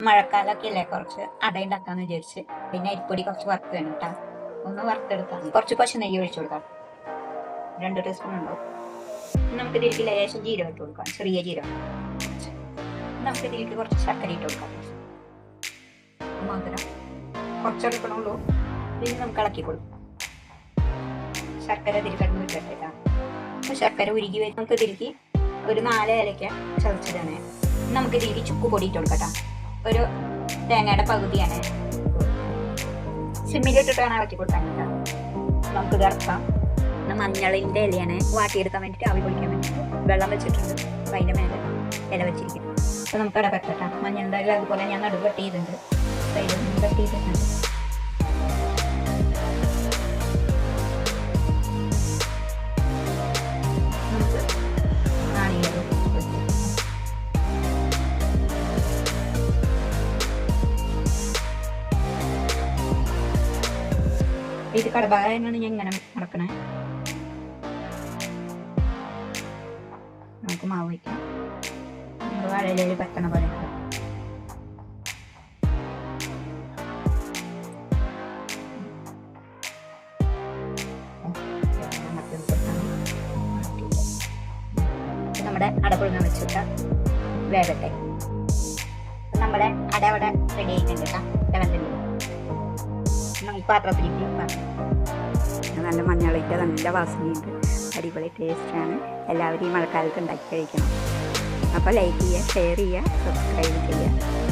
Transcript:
മഴക്കാലമൊക്കെ അല്ലേ, കുറച്ച് അട ഉണ്ടാക്കാന്ന് വിചാരിച്ച്. പിന്നെ അരിപ്പൊടി കുറച്ച് വറുത്ത് വേണം കേട്ടോ, ഒന്ന് വറുത്തെടുക്കാം. കുറച്ച് പശു നെയ്യ് ഒഴിച്ചു കൊടുക്കാം, 2 ടീസ്പൂൺ ഉണ്ടാവും. നമുക്ക് ഇതിലേക്ക് ലേശം ജീരകം ഇട്ട് കൊടുക്കാം, ചെറിയ ജീരകം. നമുക്ക് ഇതിലേക്ക് കുറച്ച് ശർക്കര ഇട്ട് കൊടുക്കാം, മധുരം കുറച്ചെടുക്കണുള്ളൂ. പിന്നെ നമുക്ക് ഇളക്കി കൊടുക്കാം. ശർക്കര തിരിക്കടന്ന് വിട്ടിട്ടാ, ശർക്കര ഉരുകി വരും. നമുക്ക് ഇതിലേക്ക് ഒരു 4 ഏലക്ക ചതച്ചിടാണ്. നമുക്ക് ഇതിലേക്ക് ചുക്ക് പൊടി ഇട്ട് കൊടുക്കട്ടാ, ഒരു തേങ്ങയുടെ പകുതിയാണ്. സിമ്മിലിട്ടിട്ടാണ് ഇളക്കി കൊടുക്കാൻ. നമുക്ക് ഇറക്കാം. മഞ്ഞളിൻ്റെ ഇലയാണ് വാട്ടിയെടുക്കാൻ വേണ്ടിയിട്ട്, ആവി പൊളിക്കാൻ വേണ്ടിയിട്ട് വെള്ളം വെച്ചിട്ടുണ്ട്. അപ്പം അതിൻ്റെ മേലെ ഇല വെച്ചിരിക്കും. അപ്പം നമുക്ക് ഇട വെക്കട്ടാ. മഞ്ഞളുടെ ഇല അതുപോലെ ഞാൻ നടുവ് കട്ട് ചെയ്തിട്ടുണ്ട്, സൈഡിൽ നിന്ന് കട്ട് ചെയ്തിട്ടുണ്ട്. നമുക്ക് നാളികേരം ഇത് കടഭാഗമാണ് ഞാൻ ഇങ്ങനെ നടക്കണേ. നമുക്ക് മാവ് വയ്ക്കാം. നമ്മൾ വാഴയിലയിൽ പറ്റണ പോലെ നമ്മുടെ അട പുഴുങ്ങാൻ വെച്ചിട്ട് വേഗട്ടെ. നമ്മുടെ അട അവിടെ റെഡി ആയിട്ടുണ്ട് കേട്ടോ. പാത്രത്തിലേക്ക് നല്ല മഞ്ഞളിൻ്റെ നല്ല വാസനയുണ്ട്, അടിപൊളി ടേസ്റ്റാണ്. എല്ലാവരും ഈ മഴക്കാലത്ത് ഉണ്ടാക്കി കഴിക്കണം. അപ്പോൾ ലൈക്ക് ചെയ്യുക, ഷെയർ ചെയ്യുക, സബ്സ്ക്രൈബ് ചെയ്യുക.